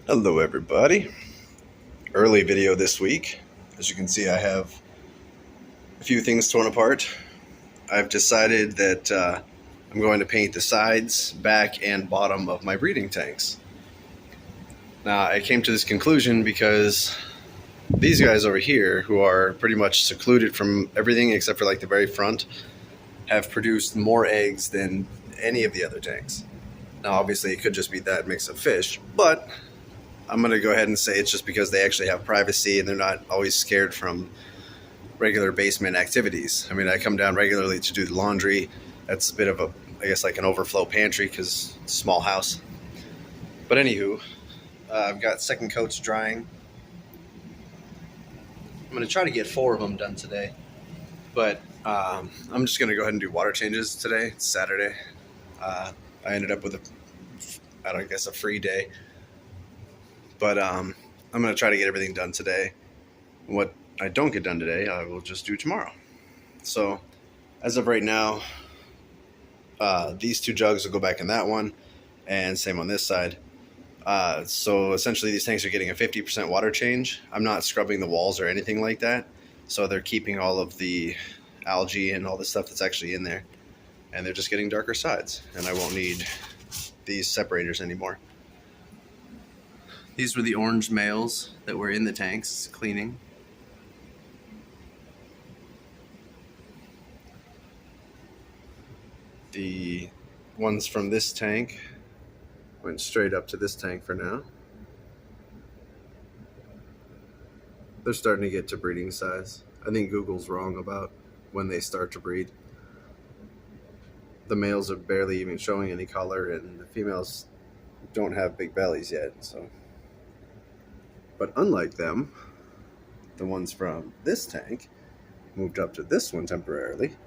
Hello everybody. Early video this week. As you can see, I have a few things torn apart. I've decided that I'm going to paint the sides, back, and bottom of my breeding tanks. Now, I came to this conclusion because these guys over here, who are pretty much secluded from everything except for like the very front, have produced more eggs than any of the other tanks. Now, obviously, it could just be that mix of fish, but I'm going to go ahead and say it's just because they actually have privacy and they're not always scared from regular basement activities. I mean, I come down regularly to do the laundry. That's a bit of I guess, like an overflow pantry because it's a small house. But anywho, I've got second coats drying. I'm going to try to get 4 of them done today. But I'm just going to go ahead and do water changes today. It's Saturday. I ended up with a free day. But I'm going to try to get everything done today. What I don't get done today, I will just do tomorrow. So as of right now, these 2 jugs will go back in that one, and same on this side. So essentially these tanks are getting a 50% water change. I'm not scrubbing the walls or anything like that. So they're keeping all of the algae and all the stuff that's actually in there. And they're just getting darker sides. And I won't need these separators anymore. These were the orange males that were in the tanks cleaning. The ones from this tank went straight up to this tank for now. They're starting to get to breeding size. I think Google's wrong about when they start to breed. The males are barely even showing any color, and the females don't have big bellies yet. But unlike them, the ones from this tank moved up to this one temporarily.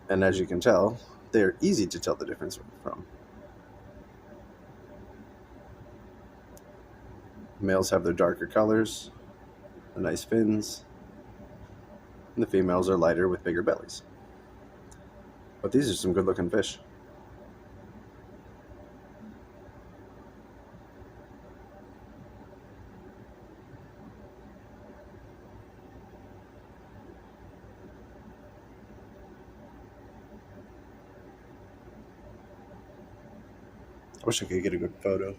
And as you can tell, they're easy to tell the difference from. Males have their darker colors, the nice fins, and the females are lighter with bigger bellies. But these are some good looking fish. I wish I could get a good photo.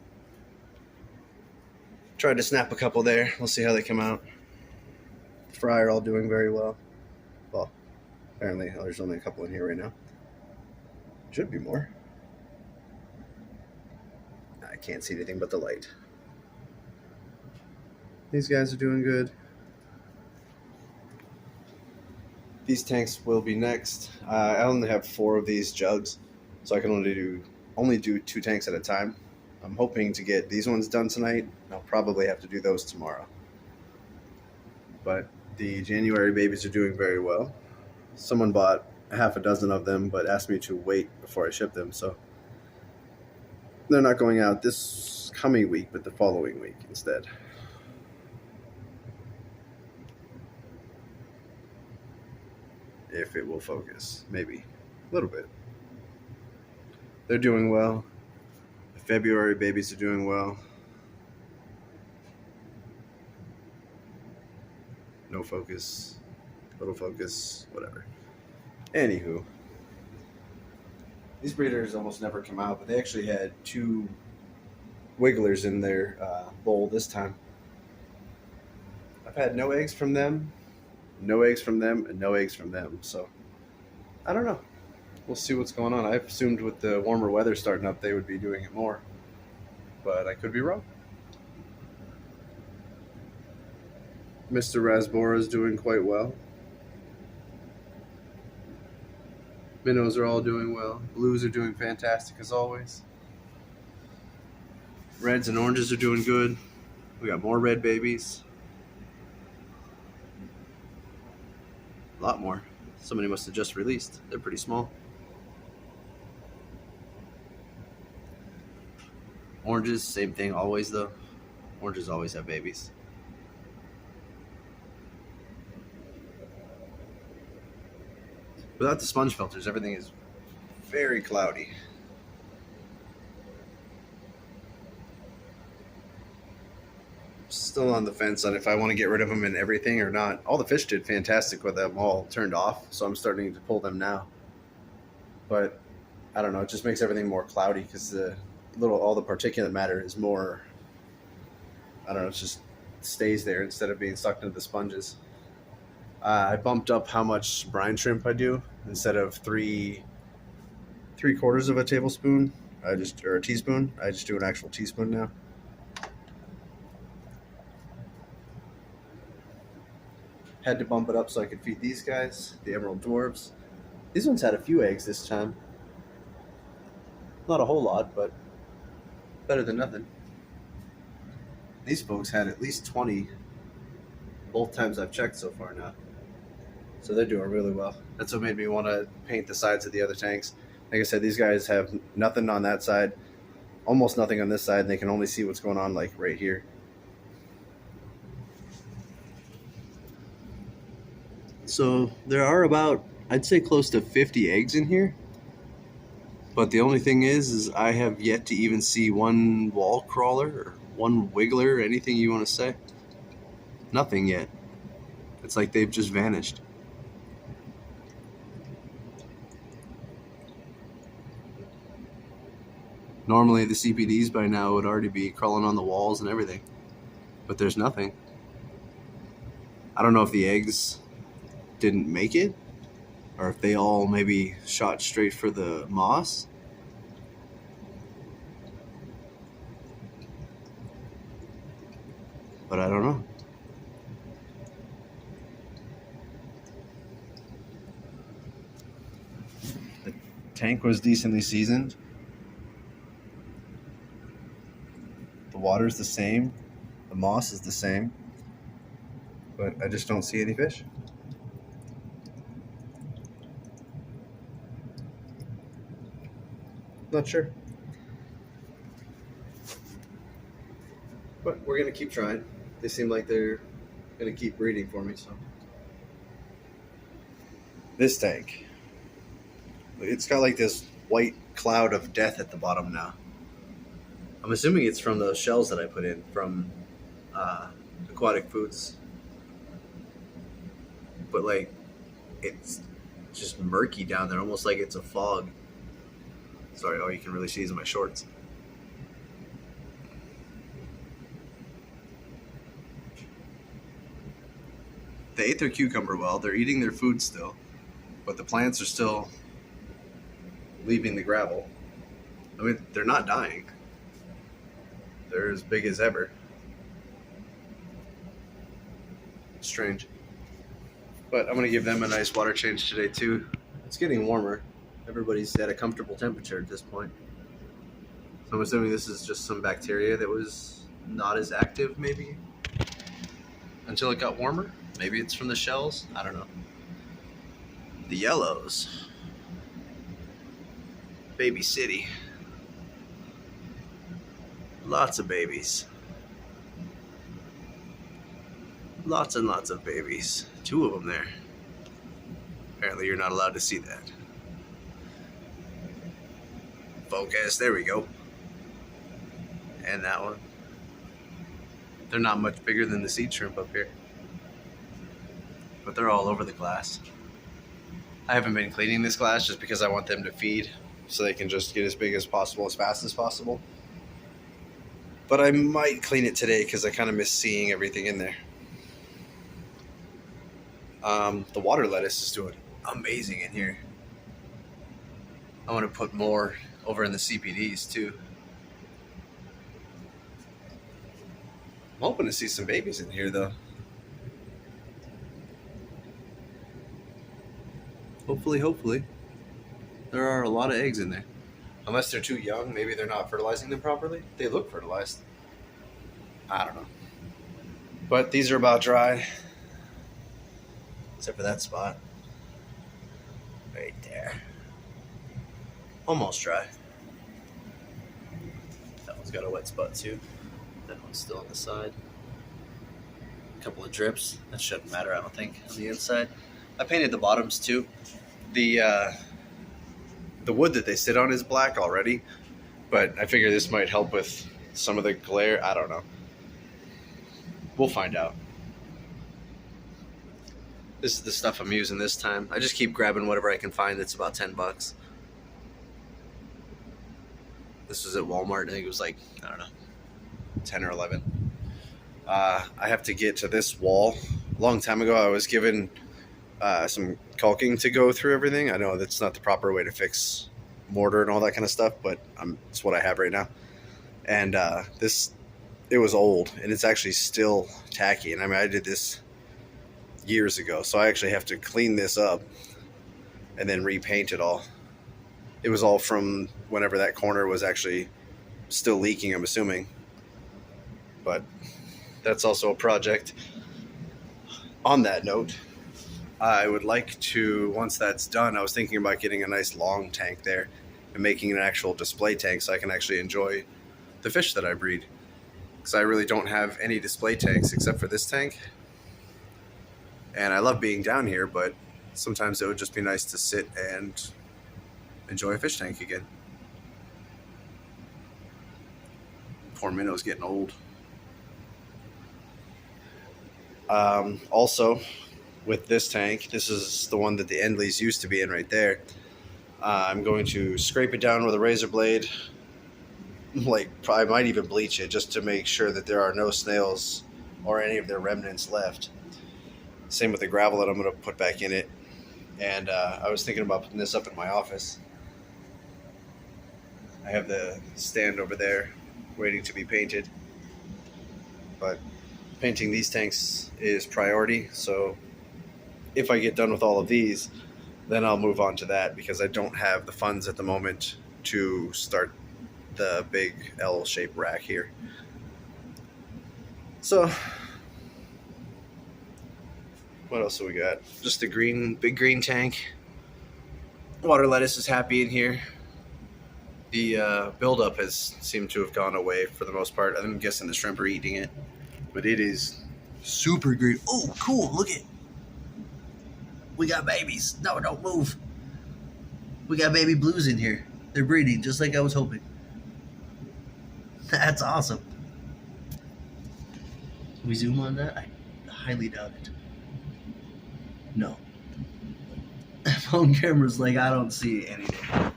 Tried to snap a couple there. We'll see how they come out. The fry are all doing very well. Well, apparently there's only a couple in here right now. Should be more. I can't see anything but the light. These guys are doing good. These tanks will be next. I only have 4 of these jugs, so I can only do 2 tanks at a time. I'm hoping to get these ones done tonight. I'll probably have to do those tomorrow. But the January babies are doing very well. Someone bought half a dozen of them, but asked me to wait before I ship them, so they're not going out this coming week, but the following week instead. If it will focus, maybe a little bit. They're doing well. The February babies are doing well. No focus, little focus, whatever. Anywho, these breeders almost never come out, but they actually had 2 wigglers in their bowl this time. I've had no eggs from them, and no eggs from them, so I don't know. We'll see what's going on. I assumed with the warmer weather starting up, they would be doing it more, but I could be wrong. Mr. Rasbora is doing quite well. Minnows are all doing well. Blues are doing fantastic as always. Reds and oranges are doing good. We got more red babies. A lot more. Somebody must have just released. They're pretty small. Oranges, same thing always though. Oranges always have babies. Without the sponge filters, everything is very cloudy. still on the fence on if I want to get rid of them and everything or not. All the fish did fantastic with them all turned off, so I'm starting to pull them now. But I don't know, it just makes everything more cloudy because all the particulate matter is more, I don't know, it just stays there instead of being sucked into the sponges. I bumped up how much brine shrimp I do. Instead of three quarters of a tablespoon, or a teaspoon, I just do an actual teaspoon now. Had to bump it up so I could feed these guys, the emerald dwarves. These ones had a few eggs this time. Not a whole lot, but better than nothing. These folks had at least 20 both times I've checked so far now. So they're doing really well. That's what made me want to paint the sides of the other tanks. Like I said, these guys have nothing on that side, almost nothing on this side, and they can only see what's going on like right here. So there are about, I'd say, close to 50 eggs in here. But the only thing is I have yet to even see one wall crawler or one wiggler, anything you want to say. Nothing yet. It's like they've just vanished. Normally the CPDs by now would already be crawling on the walls and everything. But there's nothing. I don't know if the eggs didn't make it, or if they all maybe shot straight for the moss. But I don't know. The tank was decently seasoned. The water's the same. The moss is the same. But I just don't see any fish. Not sure. But we're going to keep trying. They seem like they're going to keep breeding for me. So this tank, it's got like this white cloud of death at the bottom now. I'm assuming it's from those shells that I put in from Aquatic Foods. But like, it's just murky down there, almost like it's a fog. Sorry, all you can really see is my shorts. They ate their cucumber well. They're eating their food still, but the plants are still leaving the gravel. I mean, they're not dying. They're as big as ever. Strange. But I'm going to give them a nice water change today too. It's getting warmer. Everybody's at a comfortable temperature at this point. So I'm assuming this is just some bacteria that was not as active maybe until it got warmer. Maybe it's from the shells. I don't know. The yellows. Baby city. Lots of babies. Lots and lots of babies. 2 of them there. Apparently you're not allowed to see that. Focus, there we go. And that one. They're not much bigger than the seed shrimp up here. But they're all over the glass. I haven't been cleaning this glass just because I want them to feed so they can just get as big as possible as fast as possible. But I might clean it today because I kind of miss seeing everything in there. The water lettuce is doing amazing in here. I want to put more over in the CPDs too. I'm hoping to see some babies in here though. Hopefully. There are a lot of eggs in there. Unless they're too young, maybe they're not fertilizing them properly. They look fertilized. I don't know. But these are about dry. Except for that spot. Right there. Almost dry. That one's got a wet spot too. That one's still on the side. A couple of drips. That shouldn't matter, I don't think, on the inside. I painted the bottoms too. The wood that they sit on is black already, but I figure this might help with some of the glare. I don't know. We'll find out. This is the stuff I'm using this time. I just keep grabbing whatever I can find that's about $10. This was at Walmart. I think it was like, I don't know, 10 or 11. I have to get to this wall. A long time ago, I was given some caulking to go through everything. I know that's not the proper way to fix mortar and all that kind of stuff, but it's what I have right now. And it was old, and it's actually still tacky. And I mean, I did this years ago, so I actually have to clean this up and then repaint it all. It was all from whenever that corner was actually still leaking, I'm assuming. But that's also a project. On that note, I would like to, once that's done, I was thinking about getting a nice long tank there and making an actual display tank so I can actually enjoy the fish that I breed. Because I really don't have any display tanks except for this tank. And I love being down here, but sometimes it would just be nice to sit and enjoy a fish tank again. Poor minnow's getting old. Also, with this tank, this is the one that the Endleys used to be in right there. I'm going to scrape it down with a razor blade. Like, I might even bleach it just to make sure that there are no snails or any of their remnants left. Same with the gravel that I'm going to put back in it. And I was thinking about putting this up in my office. I have the stand over there waiting to be painted. But painting these tanks is priority. So if I get done with all of these, then I'll move on to that, because I don't have the funds at the moment to start the big L-shaped rack here. So what else do we got? Just the big green tank. Water lettuce is happy in here. The buildup has seemed to have gone away for the most part. I'm guessing the shrimp are eating it, but it is super green. Oh, cool! Look it. We got babies. No, don't move. We got baby blues in here. They're breeding just like I was hoping. That's awesome. Can we zoom on that? I highly doubt it. No. Phone camera's like, I don't see anything.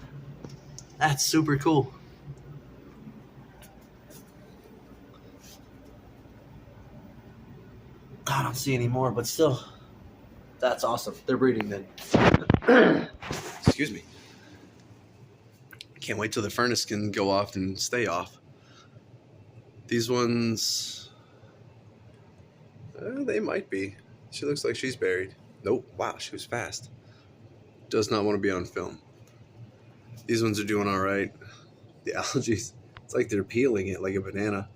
That's super cool. I don't see any more, but still, that's awesome. They're breeding then. Excuse me. Can't wait till the furnace can go off and stay off. These ones, they might be. She looks like she's buried. Nope. Wow, she was fast. Does not want to be on film. These ones are doing all right. The algae, it's like they're peeling it like a banana.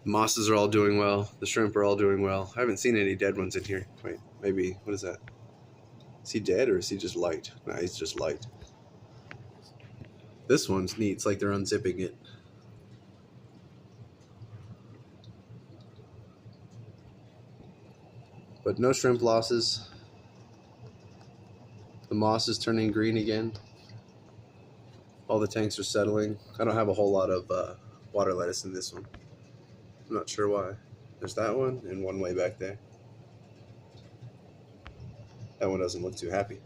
The mosses are all doing well. The shrimp are all doing well. I haven't seen any dead ones in here. Wait, maybe, what is that? Is he dead or is he just light? No, he's just light. This one's neat. It's like they're unzipping it. But no shrimp losses. The moss is turning green again. All the tanks are settling. I don't have a whole lot of water lettuce in this one. I'm not sure why. There's that one and one way back there. That one doesn't look too happy.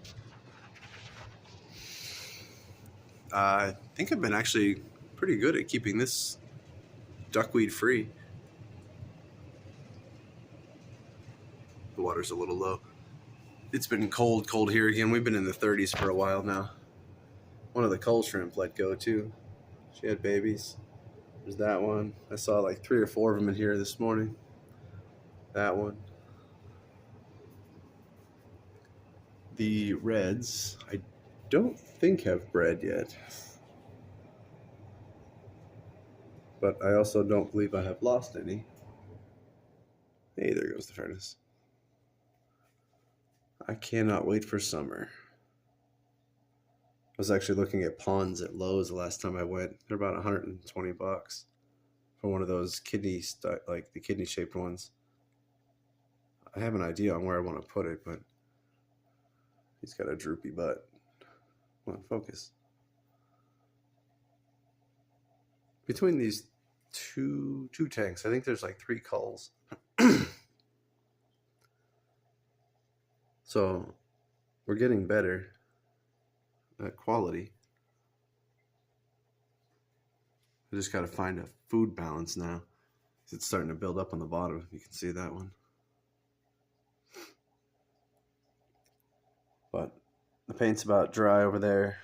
I think I've been actually pretty good at keeping this duckweed free. The water's a little low. It's been cold here again. We've been in the 30s for a while now. One of the cull shrimp let go too. She had babies. There's that one. I saw like 3 or 4 of them in here this morning. That one. The reds, I don't think have bred yet. But I also don't believe I have lost any. Hey, there goes the furnace. I cannot wait for summer. I was actually looking at ponds at Lowe's the last time I went. They're about $120 for one of those like the kidney shaped ones. I have an idea on where I want to put it, but he's got a droopy butt. Come on, focus. between these two tanks, I think there's like 3 culls. So we're getting better at quality. I just got to find a food balance now. It's starting to build up on the bottom. You can see that one. But the paint's about dry over there.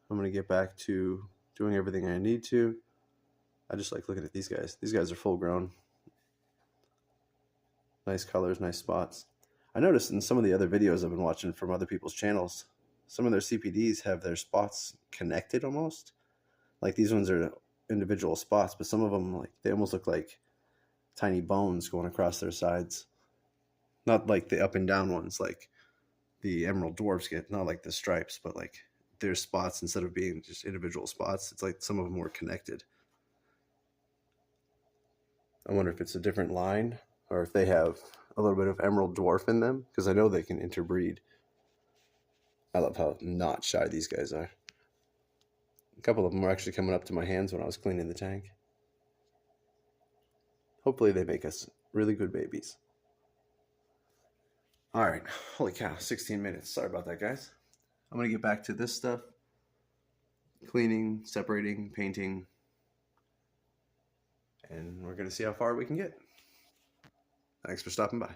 I'm going to get back to doing everything I need to. I just like looking at these guys. These guys are full grown. Nice colors, nice spots. I noticed in some of the other videos I've been watching from other people's channels, some of their CPDs have their spots connected almost. Like these ones are individual spots, but some of them, like, they almost look like tiny bones going across their sides. Not like the up and down ones like the Emerald Dwarfs get, not like the stripes, but like their spots, instead of being just individual spots, it's like some of them were connected. I wonder if it's a different line or if they have a little bit of Emerald Dwarf in them, because I know they can interbreed. I love how not shy these guys are. A couple of them were actually coming up to my hands when I was cleaning the tank. Hopefully they make us really good babies. All right, holy cow, 16 minutes. Sorry about that, guys. I'm going to get back to this stuff. Cleaning, separating, painting. And we're going to see how far we can get. Thanks for stopping by.